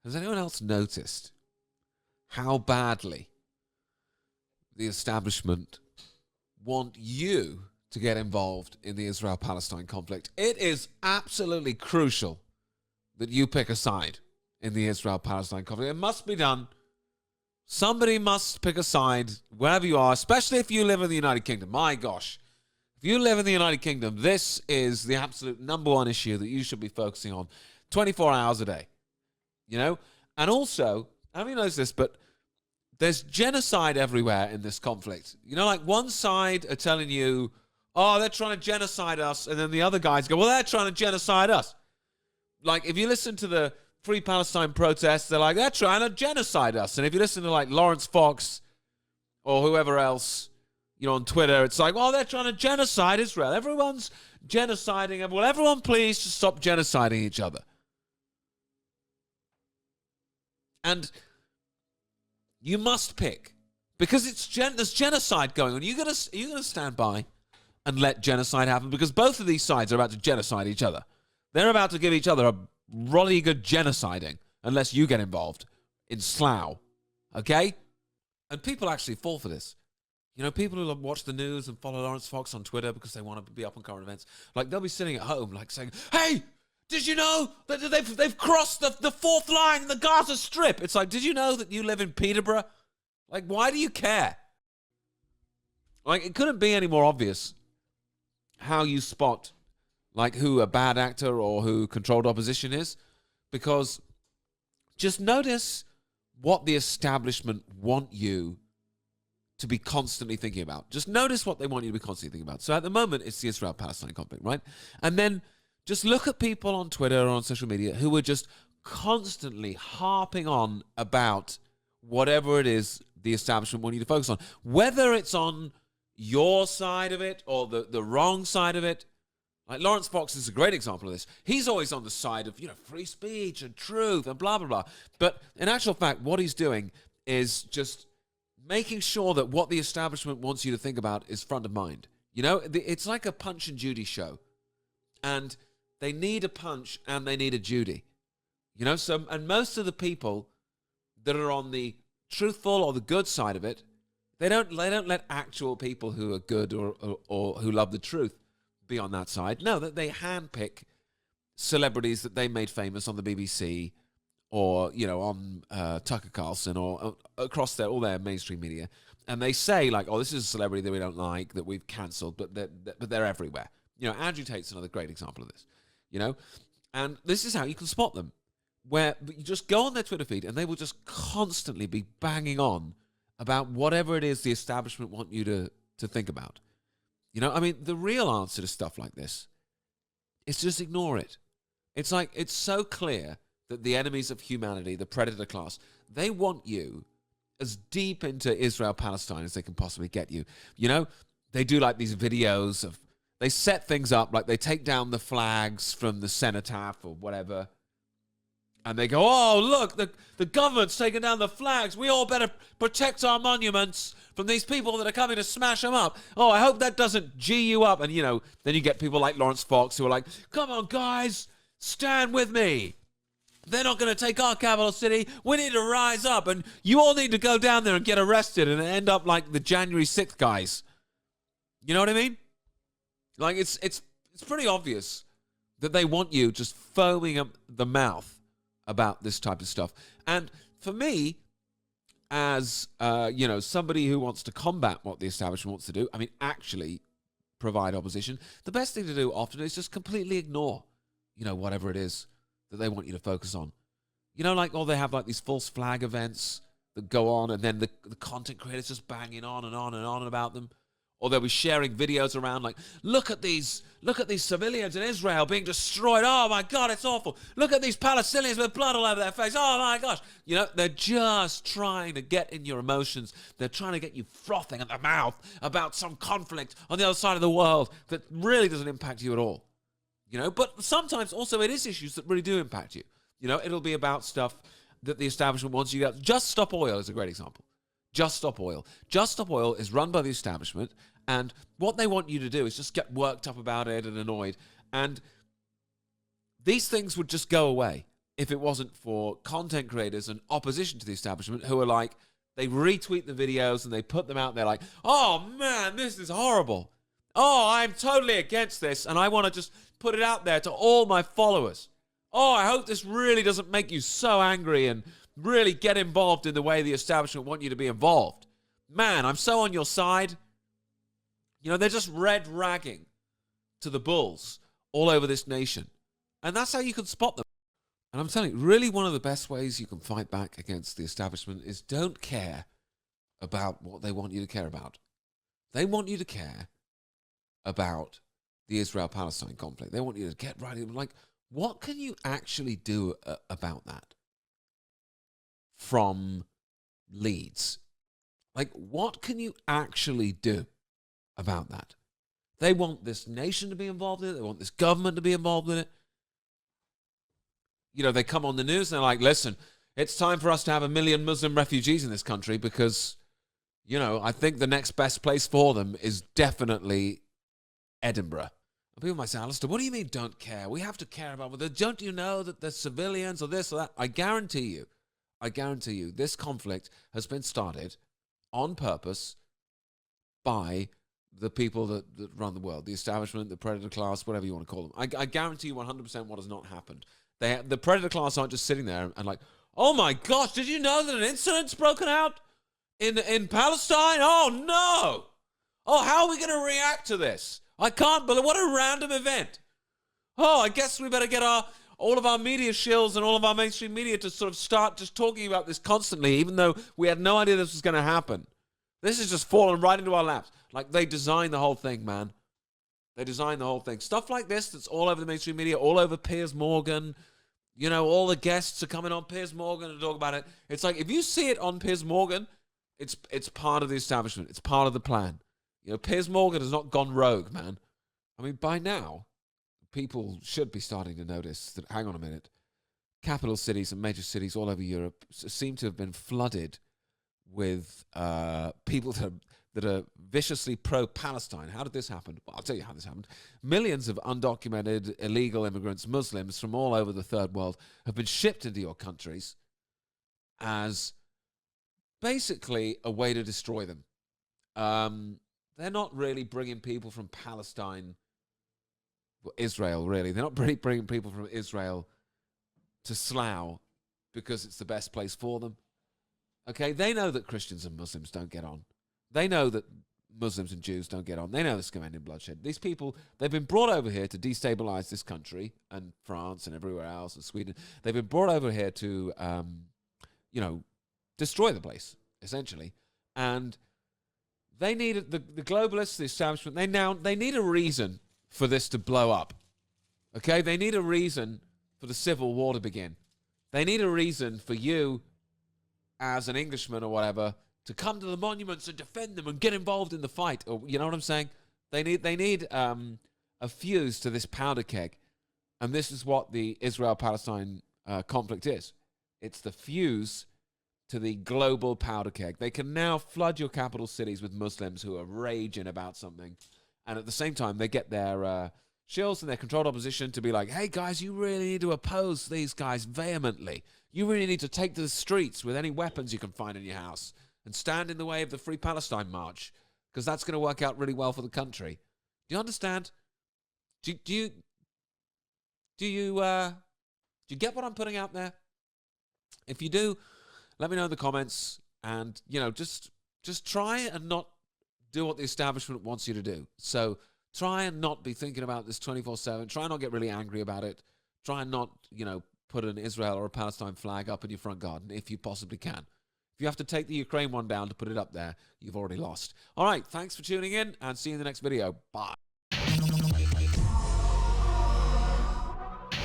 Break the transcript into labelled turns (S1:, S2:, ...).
S1: has anyone else noticed how badly the establishment want you to get involved in the Israel-Palestine conflict? It is absolutely crucial that you pick a side in the Israel-Palestine conflict. It must be done. Somebody must pick a side wherever you are, especially if you live in the United Kingdom. My gosh. If you live in the United Kingdom, this is the absolute number one issue that you should be focusing on 24 hours a day. You know? And also, I don't know if you noticed this, but there's genocide everywhere in this conflict. You know, like one side are telling you, oh, they're trying to genocide us, and then the other guys go, well, they're trying to genocide us. Like, if you listen to the Free Palestine protests, they're like, they're trying to genocide us. And if you listen to, like, Lawrence Fox or whoever else, you know, on Twitter, it's like, well, they're trying to genocide Israel. Everyone's genociding. Well, everyone please just stop genociding each other. And you must pick, because there's genocide going on. Are you gonna stand by and let genocide happen? Because both of these sides are about to genocide each other. They're about to give each other a really good genociding unless you get involved in Slough. Okay? And people actually fall for this. You know, people who watch the news and follow Lawrence Fox on Twitter because they want to be up on current events, like, they'll be sitting at home, like, saying, hey, did you know that they've crossed the fourth line in the Gaza Strip? It's like, did you know that you live in Peterborough? Like, why do you care? Like, it couldn't be any more obvious how you spot, like, who a bad actor or who controlled opposition is, because just notice what the establishment want you to be constantly thinking about. Just notice what they want you to be constantly thinking about. So at the moment, it's the Israel-Palestine conflict, right? And then just look at people on Twitter or on social media who are just constantly harping on about whatever it is the establishment want you to focus on. Whether it's on your side of it or the wrong side of it. Like, Lawrence Fox is a great example of this. He's always on the side of, you know, free speech and truth and blah, blah, blah. But in actual fact, what he's doing is just making sure that what the establishment wants you to think about is front of mind. You know, it's like a Punch and Judy show. And they need a punch and they need a Judy. You know, so, and most of the people that are on the truthful or the good side of it, they don't let actual people who are good or who love the truth be on that side. No, that they handpick celebrities that they made famous on the BBC or, you know, on Tucker Carlson or across all their mainstream media, and they say, like, oh, this is a celebrity that we don't like, that we've cancelled, but they're everywhere. You know, Andrew Tate's another great example of this, you know? And this is how you can spot them, where you just go on their Twitter feed and they will just constantly be banging on about whatever it is the establishment want you to think about. You know, I mean, the real answer to stuff like this is just ignore it. It's like, it's so clear that the enemies of humanity, the predator class, they want you as deep into Israel-Palestine as they can possibly get you. You know, they do like these videos of, they set things up, like they take down the flags from the cenotaph or whatever, and they go, oh, look, the government's taking down the flags. We all better protect our monuments from these people that are coming to smash them up. Oh, I hope that doesn't G you up. And, you know, then you get people like Lawrence Fox who are like, come on, guys, stand with me. They're not going to take our capital city. We need to rise up. And you all need to go down there and get arrested and end up like the January 6th guys. You know what I mean? Like, it's pretty obvious that they want you just foaming up the mouth about this type of stuff. And for me, as, you know, somebody who wants to combat what the establishment wants to do, I mean, actually provide opposition, the best thing to do often is just completely ignore, you know, whatever it is that they want you to focus on. You know, like, oh, they have like these false flag events that go on, and then the content creators just banging on and on and on about them. Or they'll be sharing videos around like, look at these civilians in Israel being destroyed. Oh my God, it's awful. Look at these Palestinians with blood all over their face. Oh my gosh. You know, they're just trying to get in your emotions. They're trying to get you frothing at the mouth about some conflict on the other side of the world that really doesn't impact you at all. You know, but sometimes also it is issues that really do impact you. You know, it'll be about stuff that the establishment wants you to get. Just Stop Oil is a great example. Just Stop Oil. Just Stop Oil is run by the establishment, and what they want you to do is just get worked up about it and annoyed. And these things would just go away if it wasn't for content creators and opposition to the establishment who are like, they retweet the videos and they put them out there like, oh man, this is horrible. Oh, I'm totally against this, and I want to just put it out there to all my followers. Oh, I hope this really doesn't make you so angry and really get involved in the way the establishment want you to be involved. Man, I'm so on your side. You know, they're just red ragging to the bulls all over this nation. And that's how you can spot them. And I'm telling you, really one of the best ways you can fight back against the establishment is don't care about what they want you to care about. They want you to care about the Israel-Palestine conflict. They want you to get right in. Like, what can you actually do about that from Leeds? Like, what can you actually do about that? They want this nation to be involved in it. They want this government to be involved in it. You know, they come on the news and they're like, listen, it's time for us to have 1 million Muslim refugees in this country because, you know, I think the next best place for them is definitely Edinburgh. And people might say, Alistair, what do you mean don't care? We have to care about them. Don't you know that there's civilians or this or that? I guarantee you, this conflict has been started on purpose by the people that run the world, the establishment, the predator class, whatever you want to call them. I guarantee you 100% what has not happened. The predator class aren't just sitting there and like, oh my gosh, did you know that an incident's broken out in Palestine? Oh no! Oh, how are we going to react to this? I can't believe, what a random event. Oh, I guess we better get all of our media shills and all of our mainstream media to sort of start just talking about this constantly, even though we had no idea this was going to happen. This has just fallen right into our laps. Like, they designed the whole thing, man. They designed the whole thing. Stuff like this that's all over the mainstream media, all over Piers Morgan. You know, all the guests are coming on Piers Morgan to talk about it. It's like, if you see it on Piers Morgan, it's part of the establishment. It's part of the plan. You know, Piers Morgan has not gone rogue, man. I mean, by now, people should be starting to notice that, hang on a minute, capital cities and major cities all over Europe seem to have been flooded with people that are viciously pro-Palestine. How did this happen? Well, I'll tell you how this happened. Millions of undocumented illegal immigrants, Muslims from all over the third world, have been shipped into your countries as basically a way to destroy them. They're not really bringing people from Palestine, well, Israel, really. They're not really bringing people from Israel to Slough because it's the best place for them. Okay, they know that Christians and Muslims don't get on. They know that Muslims and Jews don't get on. They know this is going to end in bloodshed. These people, they've been brought over here to destabilize this country and France and everywhere else and Sweden. They've been brought over here to, you know, destroy the place, essentially. And they need, the globalists, the establishment, they need a reason for this to blow up. Okay? They need a reason for the civil war to begin. They need a reason for you, as an Englishman or whatever, to come to the monuments and defend them and get involved in the fight. Or, you know what I'm saying? They need a fuse to this powder keg. And this is what the Israel-Palestine conflict is. It's the fuse to the global powder keg. They can now flood your capital cities with Muslims who are raging about something. And at the same time, they get their shills and their controlled opposition to be like, hey, guys, you really need to oppose these guys vehemently. You really need to take to the streets with any weapons you can find in your house and stand in the way of the Free Palestine March, because that's going to work out really well for the country. Do you understand? Do you get what I'm putting out there? If you do, let me know in the comments, and, you know, just try and not do what the establishment wants you to do. So try and not be thinking about this 24/7. Try and not get really angry about it. Try and not, you know, put an Israel or a Palestine flag up in your front garden if you possibly can. If you have to take the Ukraine one down to put it up there, you've already lost. All right, thanks for tuning in, and see you in the next video. Bye.